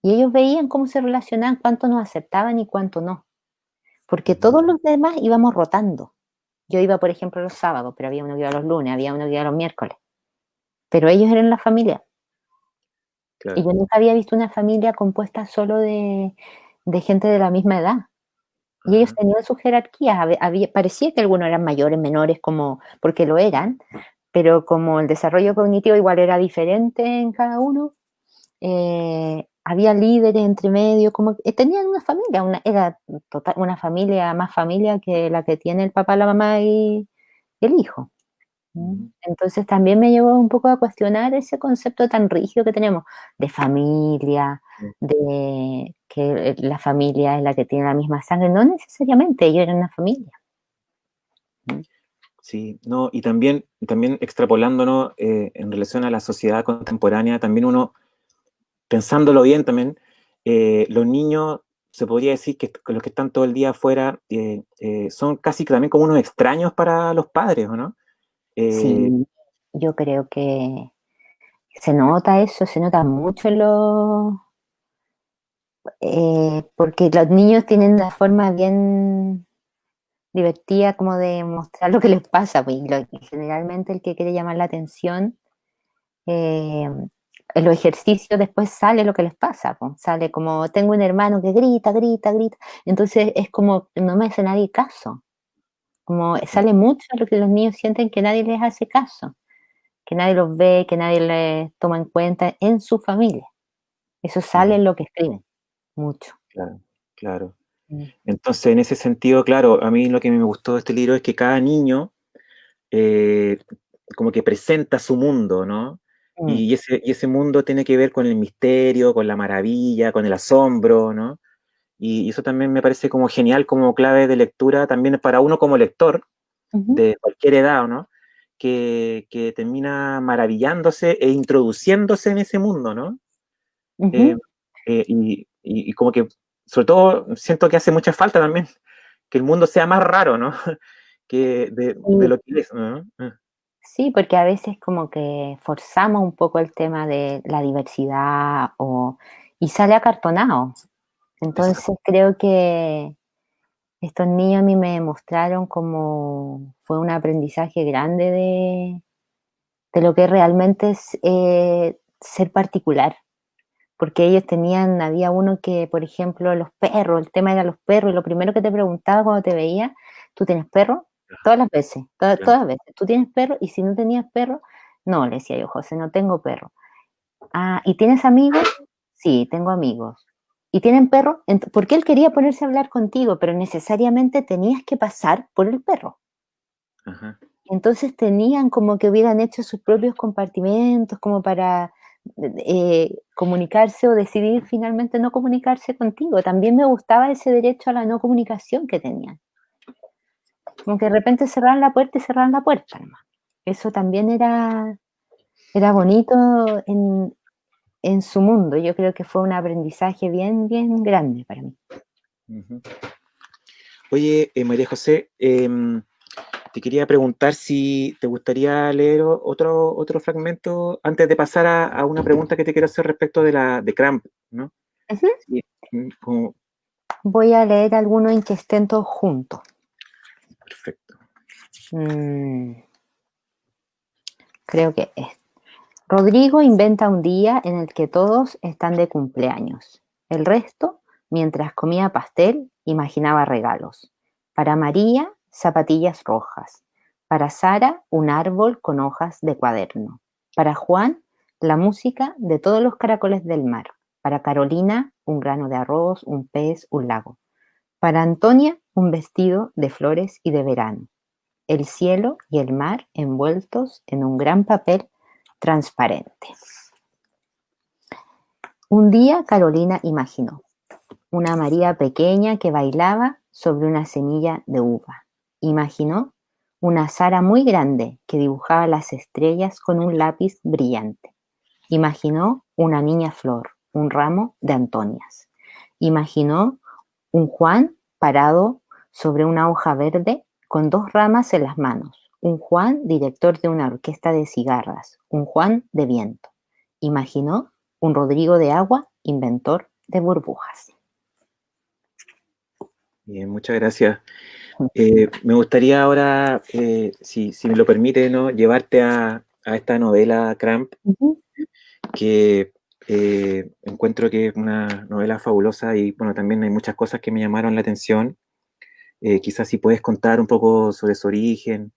y ellos veían cómo se relacionaban, cuánto nos aceptaban y cuánto no. porque todos los demás íbamos rotando. Yo iba, por ejemplo, los sábados, pero había uno que iba los lunes, había uno que iba los miércoles. Pero ellos eran la familia. Y Claro. yo nunca había visto una familia compuesta solo de gente de la misma edad. Y ellos Ajá. tenían sus jerarquías. Parecía que algunos eran mayores, menores, como, porque lo eran, pero como el desarrollo cognitivo igual era diferente en cada uno, había líderes entre medio, como tenían una familia, era total, una familia, más familia que la que tiene el papá, la mamá y el hijo. Ujú. Entonces también me llevó un poco a cuestionar ese concepto tan rígido que tenemos de familia, Sí. de que la familia es la que tiene la misma sangre. No necesariamente, ellos eran una familia. Sí, no, y también extrapolándonos en relación a la sociedad contemporánea, también uno, pensándolo bien también, los niños, se podría decir que los que están todo el día afuera son casi que también como unos extraños para los padres, ¿o no? Eh, Sí, yo creo que se nota eso, se nota mucho en porque los niños tienen una forma bien divertida como de mostrar lo que les pasa, pues, y generalmente el que quiere llamar la atención, eh, en los ejercicios después sale lo que les pasa, pues, sale como, tengo un hermano que grita, grita, grita, entonces es como, no me hace nadie caso, como sale mucho lo que los niños sienten que nadie les hace caso, que nadie los ve, que nadie les toma en cuenta en su familia. Eso sale ujú, en lo que escriben, mucho. claro, claro. Mm. Entonces, en ese sentido, claro, a mí lo que me gustó de este libro es que cada niño eh, como que presenta su mundo, ¿no? Mm. Y ese mundo tiene que ver con el misterio, con la maravilla, con el asombro, ¿no? Y eso también me parece como genial, como clave de lectura, también para uno como lector Ujú, de cualquier edad, ¿no? Que termina maravillándose e introduciéndose en ese mundo, ¿no? Eh, ujú. y como que, sobre todo, siento que hace mucha falta también que el mundo sea más raro, ¿no? Que de Y lo que es, ¿no? sí, porque a veces como que forzamos un poco el tema de la diversidad y sale acartonado. Exacto. Entonces creo que estos niños a mí me mostraron como fue un aprendizaje grande de lo que realmente es ser particular. Porque ellos había uno que, por ejemplo, los perros, el tema era los perros, y lo primero que te preguntaba cuando te veía, ¿tú tienes perro? Todas las veces, Claro. todas las veces, ¿tú tienes perro? Y si no tenías perro, no, le decía yo, José, no tengo perro. Ah, ¿y tienes amigos? Sí, tengo amigos. ¿Y tienen perro? Porque él quería ponerse a hablar contigo, pero necesariamente tenías que pasar por el perro. Ajá. Entonces tenían como que hubieran hecho sus propios compartimentos como para comunicarse o decidir finalmente no comunicarse contigo. También me gustaba ese derecho a la no comunicación que tenían. Como que de repente cerraban la puerta y cerraban la puerta nomás. Eso también era bonito en su mundo. Yo creo que fue un aprendizaje bien, bien grande para mí. Ujú. Oye, María José, te quería preguntar si te gustaría leer otro fragmento antes de pasar a una pregunta que te quiero hacer respecto de Cramp, ¿no? Ujú. Sí, como, Voy a leer algunos en que estén todos juntos. perfecto. Mm, creo que Rodrigo inventa un día en el que todos están de cumpleaños. El resto, mientras comía pastel, imaginaba regalos. Para María, zapatillas rojas. Para Sara, un árbol con hojas de cuaderno. Para Juan, la música de todos los caracoles del mar. Para Carolina, un grano de arroz, un pez, un lago. Para Antonia, un vestido de flores y de verano. El cielo y el mar envueltos en un gran papel transparente. Un día Carolina imaginó una María pequeña que bailaba sobre una semilla de uva. Imaginó una Sara muy grande que dibujaba las estrellas con un lápiz brillante. Imaginó una niña flor, un ramo de antonias. Imaginó un Juan parado sobre una hoja verde con dos ramas en las manos. Un Juan director de una orquesta de cigarras. Un Juan de viento. Imaginó un Rodrigo de agua, inventor de burbujas. Bien, muchas gracias. Me gustaría ahora, si me lo permite, ¿no? Llevarte a esta novela Cramp, Ujú. que encuentro que es una novela fabulosa y bueno, también hay muchas cosas que me llamaron la atención. Quizás si puedes contar un poco sobre su origen,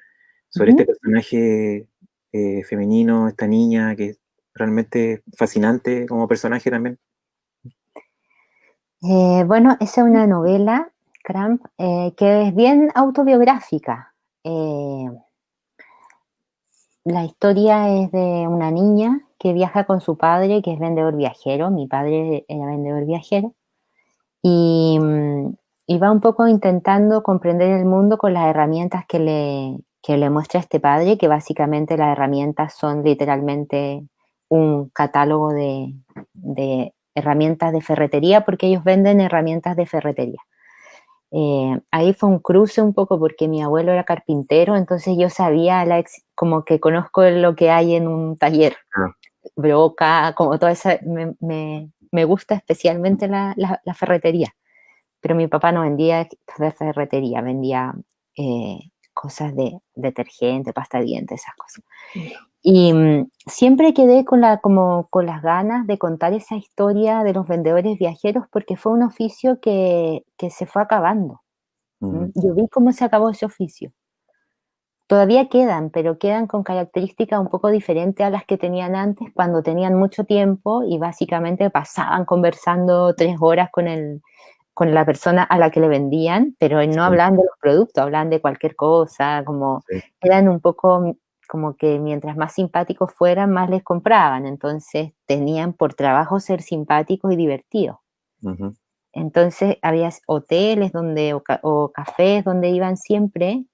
sobre este Ujú. personaje femenino, esta niña que es realmente fascinante como personaje también. Bueno, esa es una novela, Cramp, que es bien autobiográfica. Eh, la historia es de una niña que viaja con su padre, que es vendedor viajero. Mi padre era vendedor viajero. Y, y va un poco intentando comprender el mundo con las herramientas que le muestra este padre, que básicamente las herramientas son literalmente un catálogo de herramientas de ferretería, porque ellos venden herramientas de ferretería. Ahí fue un cruce un poco porque mi abuelo era carpintero, entonces yo sabía, como que conozco lo que hay en un taller, Ah, broca, como toda esa, me gusta especialmente la ferretería, pero mi papá no vendía de ferretería, vendía cosas de detergente, pasta de dientes, esas cosas. Y siempre quedé como con las ganas de contar esa historia de los vendedores viajeros porque fue un oficio que se fue acabando. mm, Yo vi cómo se acabó ese oficio. Todavía quedan, pero quedan con características un poco diferentes a las que tenían antes, cuando tenían mucho tiempo y básicamente pasaban conversando 3 horas con la persona a la que le vendían, pero no sí, hablaban de los productos, hablaban de cualquier cosa, como sí, eran un poco como que mientras más simpáticos fueran, más les compraban. Entonces tenían por trabajo ser simpáticos y divertidos. ujú, Entonces había hoteles o cafés donde iban siempre.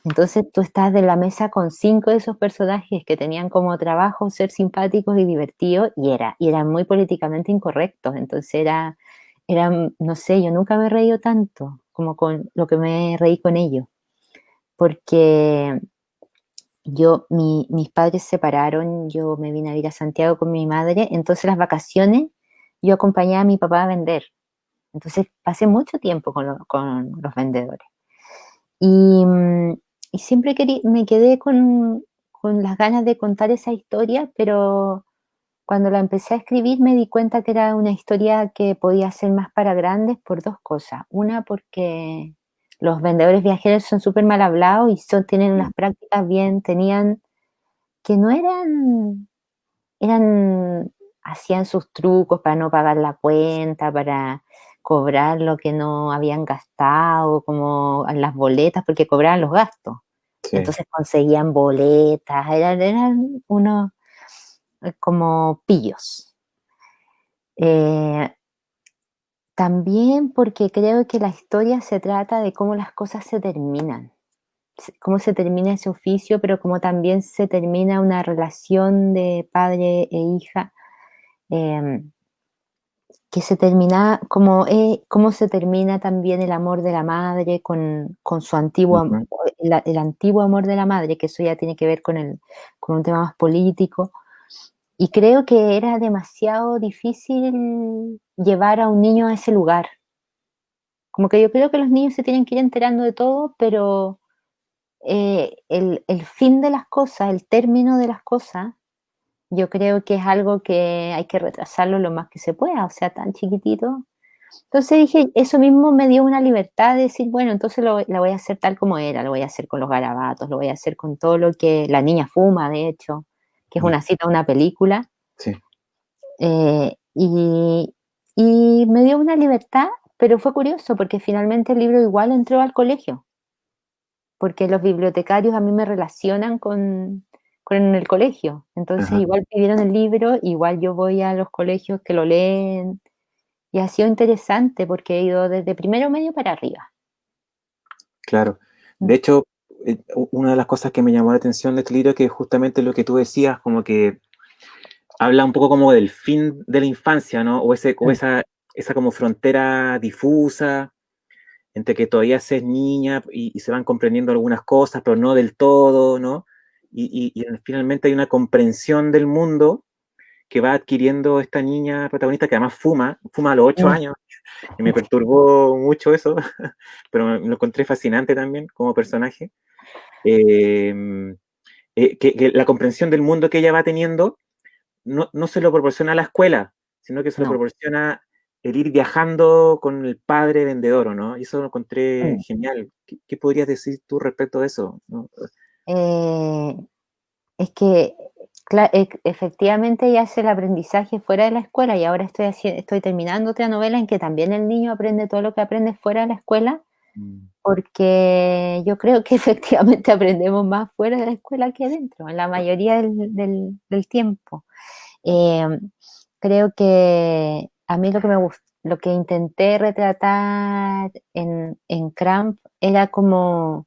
Entonces tú estás de la mesa con 5 de esos personajes que tenían como trabajo ser simpáticos y divertidos y eran muy políticamente incorrectos. Entonces no sé, yo nunca me he reído tanto como con lo que me reí con ellos, porque mis padres se separaron, yo me vine a vivir a Santiago con mi madre, entonces las vacaciones yo acompañaba a mi papá a vender. Entonces pasé mucho tiempo con los vendedores. Y, y siempre me quedé con las ganas de contar esa historia, pero cuando la empecé a escribir me di cuenta que era una historia que podía ser más para grandes por 2 cosas. Una, porque los vendedores viajeros son súper mal hablados y tienen mm, unas prácticas bien, tenían, que no eran, hacían sus trucos para no pagar la cuenta, para cobrar lo que no habían gastado, como las boletas, porque cobraban los gastos. sí, Entonces conseguían boletas, eran unos como pillos. Eh, También porque creo que la historia se trata de cómo las cosas se terminan, cómo se termina ese oficio, pero cómo también se termina una relación de padre e hija. eh, que se termina, cómo se termina también el amor de la madre con su antiguo, ujú, el antiguo amor de la madre, que eso ya tiene que ver con un tema más político. Y creo que era demasiado difícil llevar a un niño a ese lugar. Como que yo creo que los niños se tienen que ir enterando de todo, pero el fin de las cosas, el término de las cosas, yo creo que es algo que hay que retrasarlo lo más que se pueda, o sea, tan chiquitito. Entonces dije, eso mismo me dio una libertad de decir, bueno, entonces la voy a hacer tal como era, lo voy a hacer con los garabatos, lo voy a hacer con todo lo que la niña fuma, de hecho, que es mm, una cita a una película. sí, eh, y, y me dio una libertad, pero fue curioso porque finalmente el libro igual entró al colegio, porque los bibliotecarios a mí me relacionan con el colegio. Entonces ajá, igual pidieron el libro, igual yo voy a los colegios que lo leen. Y ha sido interesante porque he ido desde primero medio para arriba. claro. Mm. De hecho, una de las cosas que me llamó la atención de este libro es que justamente lo que tú decías, como que habla un poco como del fin de la infancia, ¿no? O Mm. esa como frontera difusa entre que todavía se es niña y se van comprendiendo algunas cosas, pero no del todo, ¿no? Y finalmente hay una comprensión del mundo que va adquiriendo esta niña protagonista que además fuma a los 8 Mm. años. y me perturbó mucho eso, pero me lo encontré fascinante también como personaje. Eh, que la comprensión del mundo que ella va teniendo no se lo proporciona la escuela, sino que se lo No. proporciona el ir viajando con el padre vendedor, ¿o no? Y eso lo encontré Mm. genial. ¿Qué podrías decir tú respecto a eso? ¿No? Eh, es que efectivamente ella hace el aprendizaje fuera de la escuela y ahora estoy terminando otra novela en que también el niño aprende todo lo que aprende fuera de la escuela, Mm, porque yo creo que efectivamente aprendemos más fuera de la escuela que dentro, en la mayoría del tiempo. Eh, Creo que a mí lo que me gustó, lo que intenté retratar en Cramp era como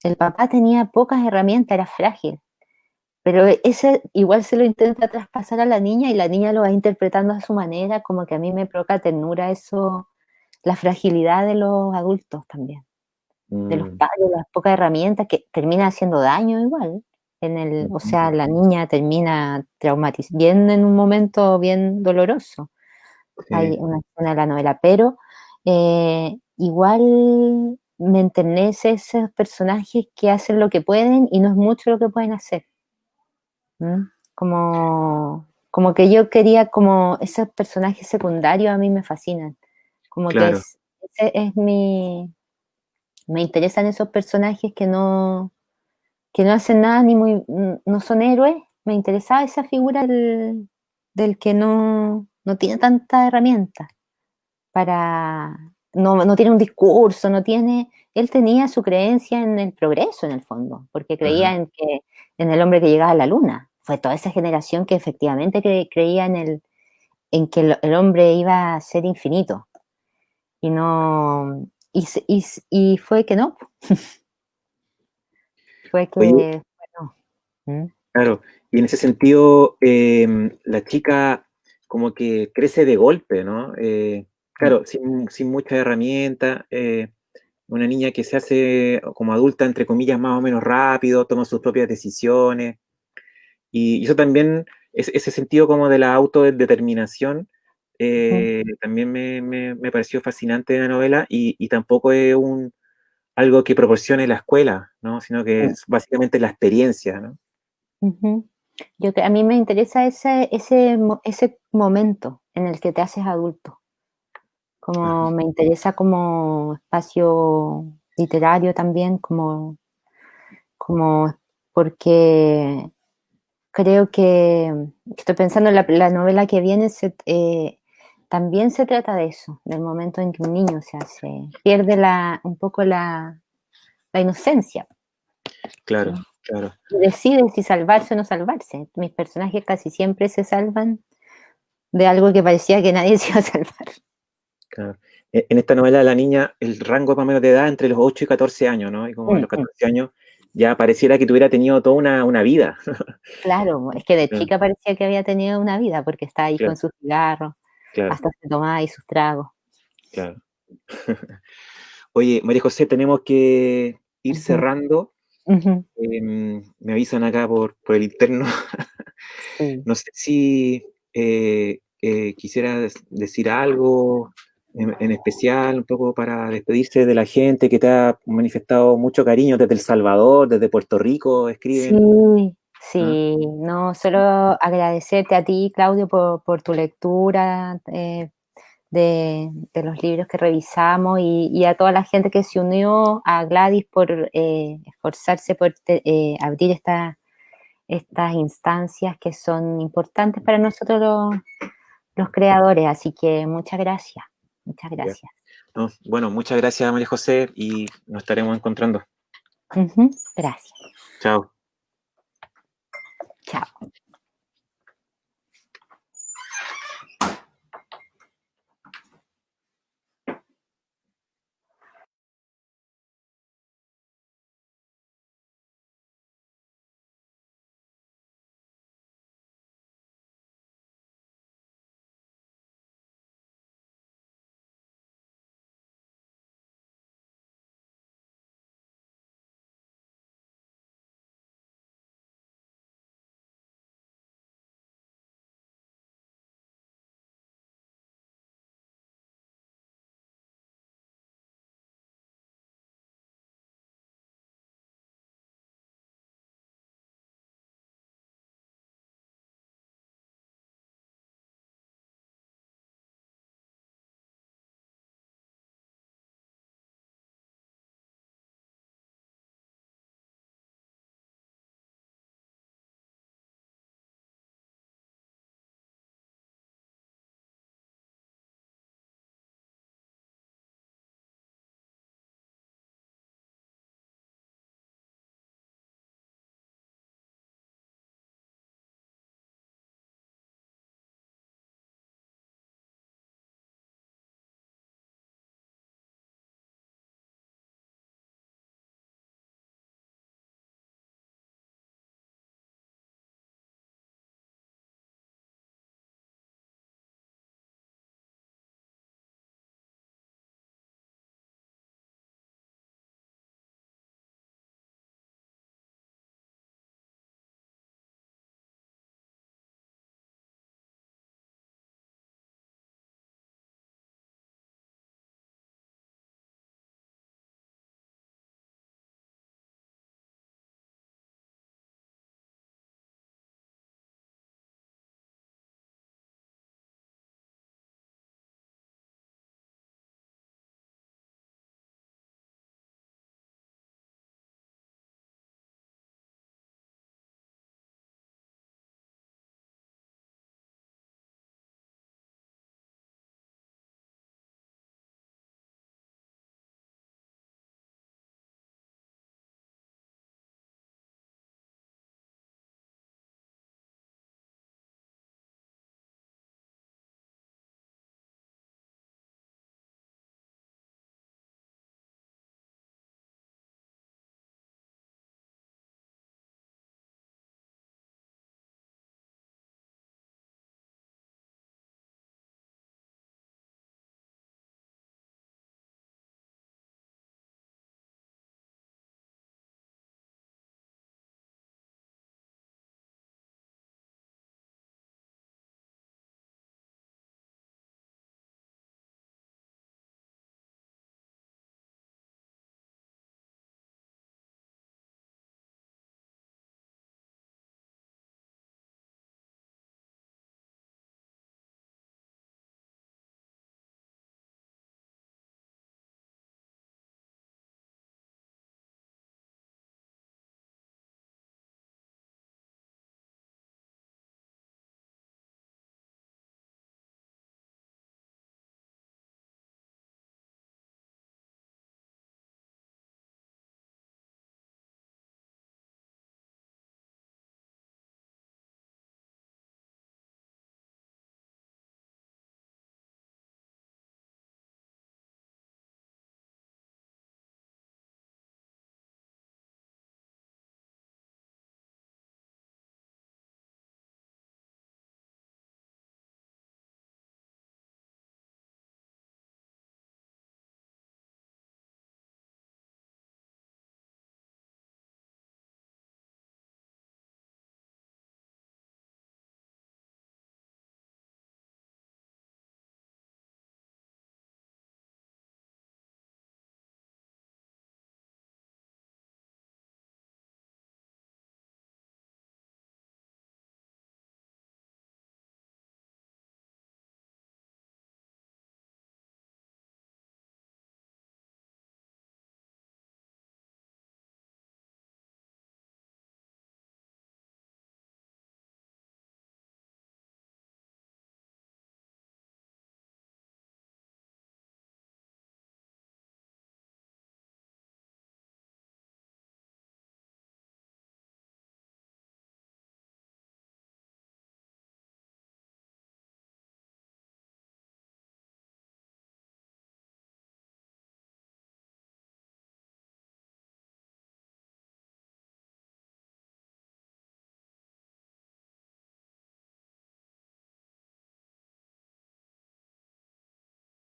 el papá tenía pocas herramientas, era frágil, pero ese igual se lo intenta traspasar a la niña y la niña lo va interpretando a su manera, como que a mí me provoca ternura eso, la fragilidad de los adultos también, de los mm, padres, las pocas herramientas que termina haciendo daño igual. O ujú, sea, la niña termina traumatizada, bien en un momento bien doloroso. Hay sí, una escena de la novela, pero igual me enternece esos personajes que hacen lo que pueden y no es mucho lo que pueden hacer. ¿Mm? Como que yo quería, como esos personajes secundarios a mí me fascinan. Como que claro, ese es me interesan esos personajes que no hacen nada ni no son héroes. Me interesaba esa figura del que no tiene tanta herramienta no tiene un discurso, él tenía su creencia en el progreso en el fondo, porque ajá, creía en el hombre que llegaba a la luna. Fue toda esa generación que efectivamente creía en que el hombre iba a ser infinito y no, y fue que no, fue oye, que, bueno, ¿Mm? claro, y en ese sentido, la chica como que crece de golpe, ¿no? ¿Mm? Claro, sin mucha herramienta, una niña que se hace como adulta, entre comillas, más o menos rápido, toma sus propias decisiones, y eso también, ese sentido como de la autodeterminación, ¿Mm? también me pareció fascinante de la novela, y tampoco es algo que proporcione la escuela, ¿no? Sino que ¿Mm? es básicamente la experiencia, ¿no? Ujú. A mí me interesa ese momento en el que te haces adulto. Ajá, Como me interesa como espacio literario también, como porque creo que estoy pensando en la novela que viene, también se trata de eso, del momento en que un niño se hace, pierde un poco la inocencia, claro, ¿sí? claro, Y decide si salvarse o no salvarse. Mis personajes casi siempre se salvan de algo que parecía que nadie se iba a salvar. claro. En esta novela la niña, el rango más o menos de edad entre los 8 y 14 años, ¿no? Y como a Mm, los mm. 14 años ya pareciera que tuviera tenido toda una vida. Claro, es que de Claro, chica parecía que había tenido una vida, porque estaba ahí claro, con sus cigarros, claro, hasta se tomaba ahí sus tragos. claro. Oye, María José, tenemos que ir Ujú, cerrando. ujú, Me avisan acá por el interno. sí. No sé si quisieras decir algo en especial, un poco para despedirse de la gente que te ha manifestado mucho cariño desde El Salvador, desde Puerto Rico, escriben. Sí, ¿Ah? sí, no, solo agradecerte a ti, Claudio, por tu lectura de los libros que revisamos y a toda la gente que se unió, a Gladys por esforzarse por abrir estas instancias que son importantes para nosotros los creadores, así que muchas gracias, muchas Ya. gracias. No, bueno, muchas gracias, María José, y nos estaremos encontrando. Ujú, gracias, Chao. chao.